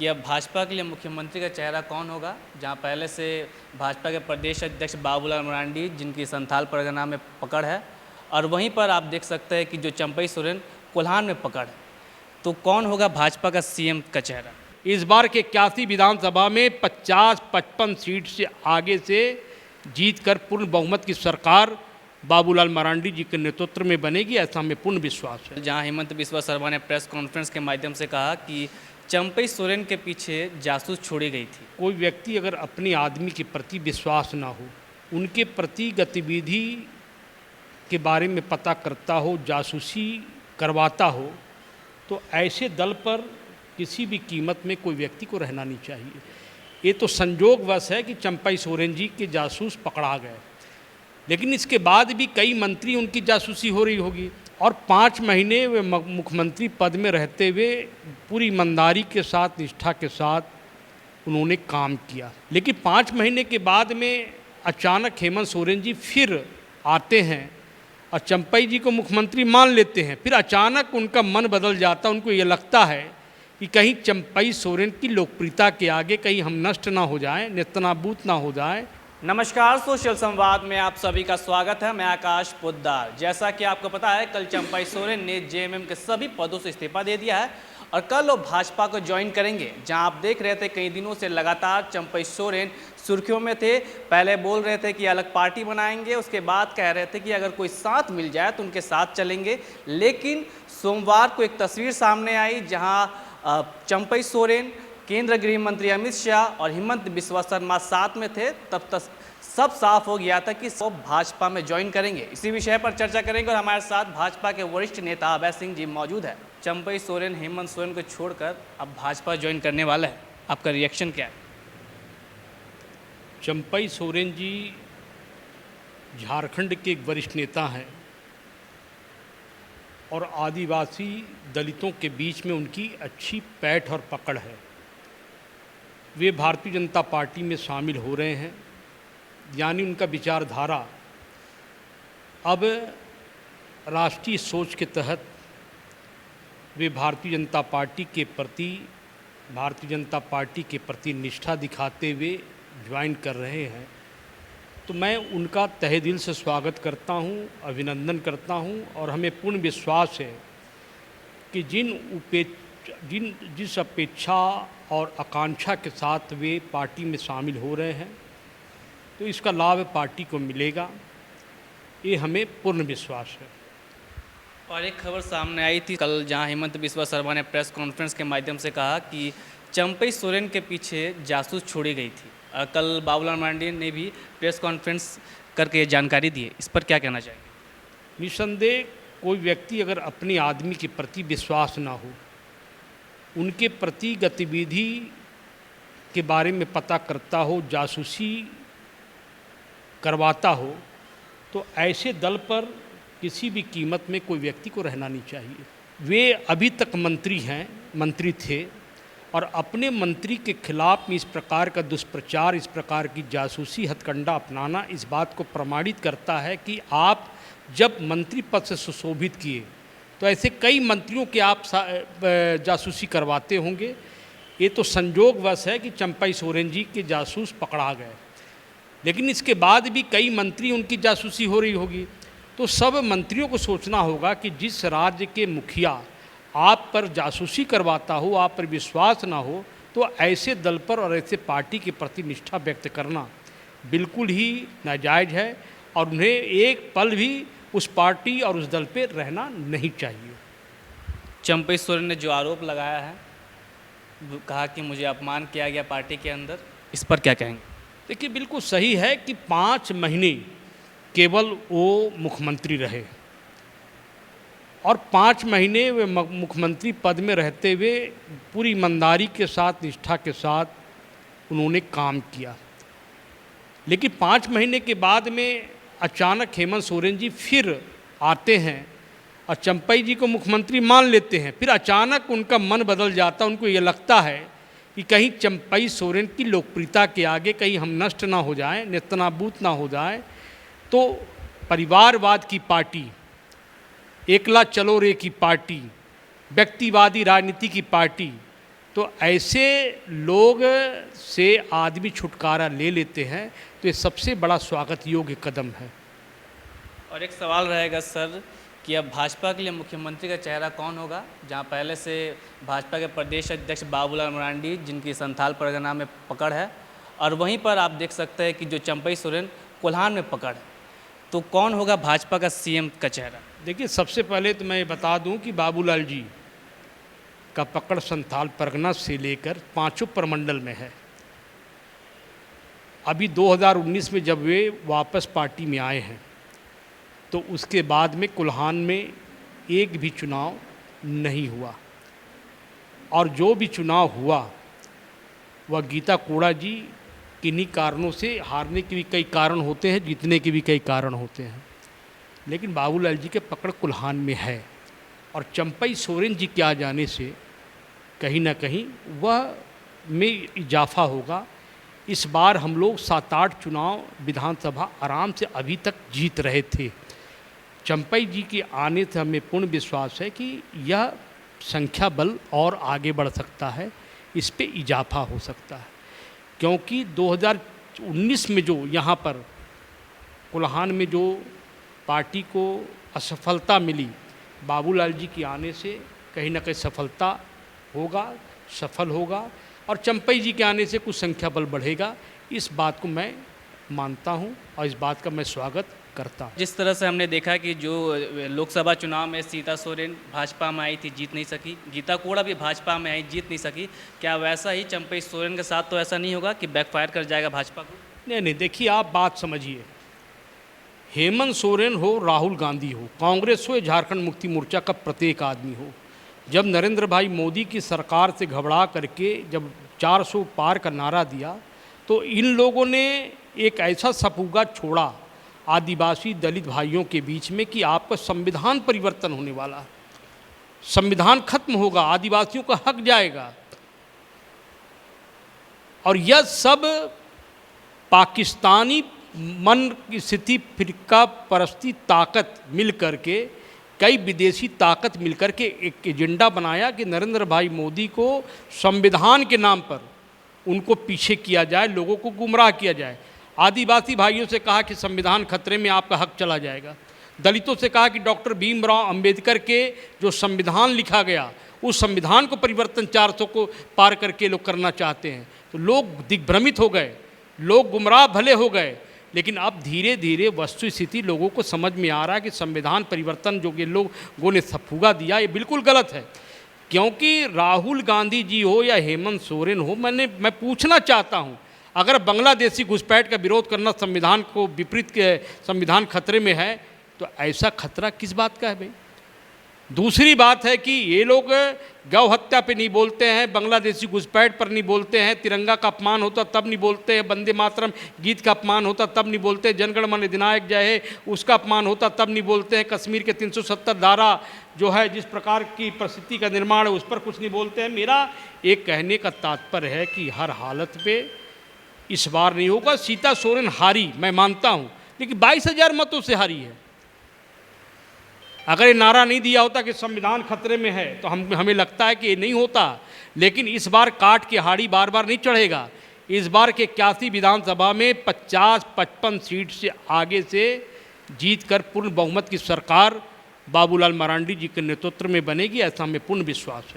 कि अब भाजपा के लिए मुख्यमंत्री का चेहरा कौन होगा, जहां पहले से भाजपा के प्रदेश अध्यक्ष बाबूलाल मरांडी जिनकी संथाल परगना में पकड़ है, और वहीं पर आप देख सकते हैं कि जो चंपई सोरेन कोल्हान में पकड़ है। तो कौन होगा भाजपा का सीएम का चेहरा? इस बार के 81 विधानसभा में 50-55 सीट से आगे से जीतकर पूर्ण बहुमत की सरकार बाबूलाल मरांडी जी के नेतृत्व में बनेगी, ऐसा हमें पूर्ण विश्वास है। जहां हेमंत बिस्वा शर्मा ने प्रेस कॉन्फ्रेंस के माध्यम से कहा कि चंपई सोरेन के पीछे जासूस छोड़ी गई थी। कोई व्यक्ति अगर अपने आदमी के प्रति विश्वास ना हो, उनके प्रति गतिविधि के बारे में पता करता हो, जासूसी करवाता हो, तो ऐसे दल पर किसी भी कीमत में कोई व्यक्ति को रहना नहीं चाहिए। ये तो संजोगवश है कि चंपई सोरेन जी के जासूस पकड़ा गए, लेकिन इसके बाद भी कई मंत्री उनकी जासूसी हो रही होगी, और 5 महीने वे मुख्यमंत्री पद में रहते हुए पूरी ईमानदारी के साथ, निष्ठा के साथ उन्होंने काम किया। लेकिन 5 महीने के बाद में अचानक हेमंत सोरेन जी फिर आते हैं और चंपई जी को मुख्यमंत्री मान लेते हैं। फिर अचानक उनका मन बदल जाता, उनको ये लगता है कि कहीं चंपई सोरेन की लोकप्रियता के आगे कहीं हम नष्ट ना हो जाएं, नेस्तनाबूद ना हो जाएं। नमस्कार, सोशल संवाद में आप सभी का स्वागत है। मैं आकाश पोद्दार। जैसा कि आपको पता है, कल चंपई सोरेन ने जेएमएम के सभी पदों से इस्तीफा दे दिया है और कल वो भाजपा को ज्वाइन करेंगे। जहां आप देख रहे थे कई दिनों से लगातार चंपई सोरेन सुर्खियों में थे। पहले बोल रहे थे कि अलग पार्टी बनाएंगे, उसके बाद कह रहे थे कि अगर कोई साथ मिल जाए तो उनके साथ चलेंगे। लेकिन सोमवार को एक तस्वीर सामने आई जहां चंपई सोरेन, केंद्रीय गृह मंत्री अमित शाह और हेमंत बिस्वा शर्मा साथ में थे। तब तक सब साफ हो गया था कि वो भाजपा में ज्वाइन करेंगे। इसी विषय पर चर्चा करेंगे और हमारे साथ भाजपा के वरिष्ठ नेता अभय सिंह जी मौजूद है। चंपई सोरेन हेमंत सोरेन को छोड़कर अब भाजपा ज्वाइन करने वाला है, आपका रिएक्शन क्या है? चंपई सोरेन जी झारखंड के एक वरिष्ठ नेता हैं और आदिवासी दलितों के बीच में उनकी अच्छी पैठ और पकड़ है। वे भारतीय जनता पार्टी में शामिल हो रहे हैं, यानी उनका विचारधारा अब राष्ट्रीय सोच के तहत वे भारतीय जनता पार्टी के प्रति निष्ठा दिखाते हुए ज्वाइन कर रहे हैं। तो मैं उनका तहे दिल से स्वागत करता हूं, अभिनंदन करता हूं, और हमें पूर्ण विश्वास है कि जिस अपेक्षा और आकांक्षा के साथ वे पार्टी में शामिल हो रहे हैं, तो इसका लाभ पार्टी को मिलेगा, ये हमें पूर्ण विश्वास है। और एक खबर सामने आई थी कल, जहां हेमंत बिस्वा शर्मा ने प्रेस कॉन्फ्रेंस के माध्यम से कहा कि चंपई सोरेन के पीछे जासूस छोड़ी गई थी। कल बाबूलाल मरांडी ने भी प्रेस कॉन्फ्रेंस करके जानकारी दी है, इस पर क्या कहना चाहेंगे? निसंदेह कोई व्यक्ति अगर अपने आदमी के प्रति विश्वास ना हो, उनके प्रति गतिविधि के बारे में पता करता हो, जासूसी करवाता हो, तो ऐसे दल पर किसी भी कीमत में कोई व्यक्ति को रहना नहीं चाहिए। वे अभी तक मंत्री थे, और अपने मंत्री के खिलाफ में इस प्रकार का दुष्प्रचार, इस प्रकार की जासूसी हथकंडा अपनाना इस बात को प्रमाणित करता है कि आप जब मंत्री पद से सुशोभित किए तो ऐसे कई मंत्रियों के आप जासूसी करवाते होंगे। ये तो संजोगवश है कि चंपई सोरेन जी के जासूस पकड़ा गए, लेकिन इसके बाद भी कई मंत्री उनकी जासूसी हो रही होगी। तो सब मंत्रियों को सोचना होगा कि जिस राज्य के मुखिया आप पर जासूसी करवाता हो, आप पर विश्वास ना हो, तो ऐसे दल पर और ऐसे पार्टी के प्रति निष्ठा व्यक्त करना बिल्कुल ही नाजायज़ है, और उन्हें एक पल भी उस पार्टी और उस दल पे रहना नहीं चाहिए। चंपई सोरेन ने जो आरोप लगाया है, कहा कि मुझे अपमान किया गया पार्टी के अंदर, इस पर क्या कहेंगे? देखिए, बिल्कुल सही है कि 5 महीने केवल वो मुख्यमंत्री रहे, और 5 महीने वे मुख्यमंत्री पद में रहते हुए पूरी ईमानदारी के साथ, निष्ठा के साथ उन्होंने काम किया। लेकिन 5 महीने के बाद में अचानक हेमंत सोरेन जी फिर आते हैं और चंपई जी को मुख्यमंत्री मान लेते हैं। फिर अचानक उनका मन बदल जाता, उनको ये लगता है कि कहीं चंपई सोरेन की लोकप्रियता के आगे कहीं हम नष्ट ना हो जाएं, नेस्तनाबूद ना हो जाएं। तो परिवारवाद की पार्टी, एकला चलो रे की पार्टी, व्यक्तिवादी राजनीति की पार्टी, तो ऐसे लोग से आदमी छुटकारा ले लेते हैं, तो ये सबसे बड़ा स्वागत योग्य कदम है। और एक सवाल रहेगा सर कि अब भाजपा के लिए मुख्यमंत्री का चेहरा कौन होगा, जहां पहले से भाजपा के प्रदेश अध्यक्ष बाबूलाल मरांडी जिनकी संथाल परगना में पकड़ है, और वहीं पर आप देख सकते हैं कि जो चंपई सोरेन कोल्हान में पकड़ है, तो कौन होगा भाजपा का सीएम का चेहरा? देखिए, सबसे पहले तो मैं ये बता दूं कि बाबूलाल जी का पकड़ संथाल परगना से लेकर 5 प्रमंडल में है। अभी 2019 में जब वे वापस पार्टी में आए हैं, तो उसके बाद में कोल्हान में एक भी चुनाव नहीं हुआ, और जो भी चुनाव हुआ वह गीता कोड़ा जी किन्हीं कारणों से, हारने के भी कई कारण होते हैं, जीतने के भी कई कारण होते हैं, लेकिन बाबूलाल जी के पकड़ कोल्हान में है। और चंपई सोरेन जी के आ जाने से कहीं ना कहीं वह में इजाफा होगा। इस बार हम लोग 7-8 चुनाव विधानसभा आराम से अभी तक जीत रहे थे। चंपई जी के आने से हमें पूर्ण विश्वास है कि यह संख्या बल और आगे बढ़ सकता है, इस पे इजाफा हो सकता है, क्योंकि 2019 में जो यहाँ पर कोल्हान में जो पार्टी को असफलता मिली, बाबूलाल जी के आने से कहीं ना कहीं सफलता होगा, सफल होगा, और चंपई जी के आने से कुछ संख्या बल बढ़ेगा। इस बात को मैं मानता हूँ और इस बात का मैं स्वागत करता हूँ। जिस तरह से हमने देखा कि जो लोकसभा चुनाव में सीता सोरेन भाजपा में आई थी, जीत नहीं सकी, गीता कोड़ा भी भाजपा में आई, जीत नहीं सकी, क्या वैसा ही चंपई सोरेन के साथ तो ऐसा नहीं होगा कि बैकफायर कर जाएगा भाजपा को? नहीं, देखिए, आप बात समझिए। हेमंत सोरेन हो, राहुल गांधी हो, कांग्रेस हो या झारखंड मुक्ति मोर्चा का प्रत्येक आदमी हो, जब नरेंद्र भाई मोदी की सरकार से घबरा करके जब 400 पार का नारा दिया, तो इन लोगों ने एक ऐसा सपूगा छोड़ा आदिवासी दलित भाइयों के बीच में कि आपका संविधान परिवर्तन होने वाला है, संविधान खत्म होगा, आदिवासियों का हक जाएगा। और यह सब पाकिस्तानी मन की स्थिति, फिरका परस्ती ताकत मिल करके, कई विदेशी ताकत मिलकर के एक एजेंडा बनाया कि नरेंद्र भाई मोदी को संविधान के नाम पर उनको पीछे किया जाए, लोगों को गुमराह किया जाए। आदिवासी भाइयों से कहा कि संविधान खतरे में, आपका हक चला जाएगा। दलितों से कहा कि डॉक्टर भीमराव अंबेडकर के जो संविधान लिखा गया, उस संविधान को परिवर्तन 400 को पार करके लोग करना चाहते हैं। तो लोग दिग्भ्रमित हो गए, लोग गुमराह भले हो गए, लेकिन अब धीरे धीरे वस्तु स्थिति लोगों को समझ में आ रहा है कि संविधान परिवर्तन जो कि लोगों ने सफूगा दिया, ये बिल्कुल गलत है। क्योंकि राहुल गांधी जी हो या हेमंत सोरेन हो, मैं पूछना चाहता हूँ, अगर बांग्लादेशी घुसपैठ का विरोध करना संविधान को विपरीत के संविधान खतरे में है, तो ऐसा खतरा किस बात का है भाई? दूसरी बात है कि ये लोग गौ हत्या पे नहीं बोलते हैं, बांग्लादेशी घुसपैठ पर नहीं बोलते हैं, तिरंगा का अपमान होता तब नहीं बोलते हैं, वंदे मातरम गीत का अपमान होता तब नहीं बोलते हैं, जनगण मन अधिनायक जय है उसका अपमान होता तब नहीं बोलते हैं, कश्मीर के 370 धारा जो है जिस प्रकार की परिस्थिति का निर्माण है उस पर कुछ नहीं बोलते हैं। मेरा एक कहने का तात्पर्य है कि हर हालत पे इस बार नहीं होगा। सीता सोरेन हारी, मैं मानता हूँ, लेकिन 22,000 मतों से हारी है। अगर ये नारा नहीं दिया होता कि संविधान खतरे में है, तो हमें लगता है कि ये नहीं होता। लेकिन इस बार काट के हाड़ी बार बार नहीं चढ़ेगा। इस बार के 81 विधानसभा में 50-55 सीट से आगे से जीतकर पूर्ण बहुमत की सरकार बाबूलाल मरांडी जी के नेतृत्व में बनेगी, ऐसा हमें पूर्ण विश्वास है।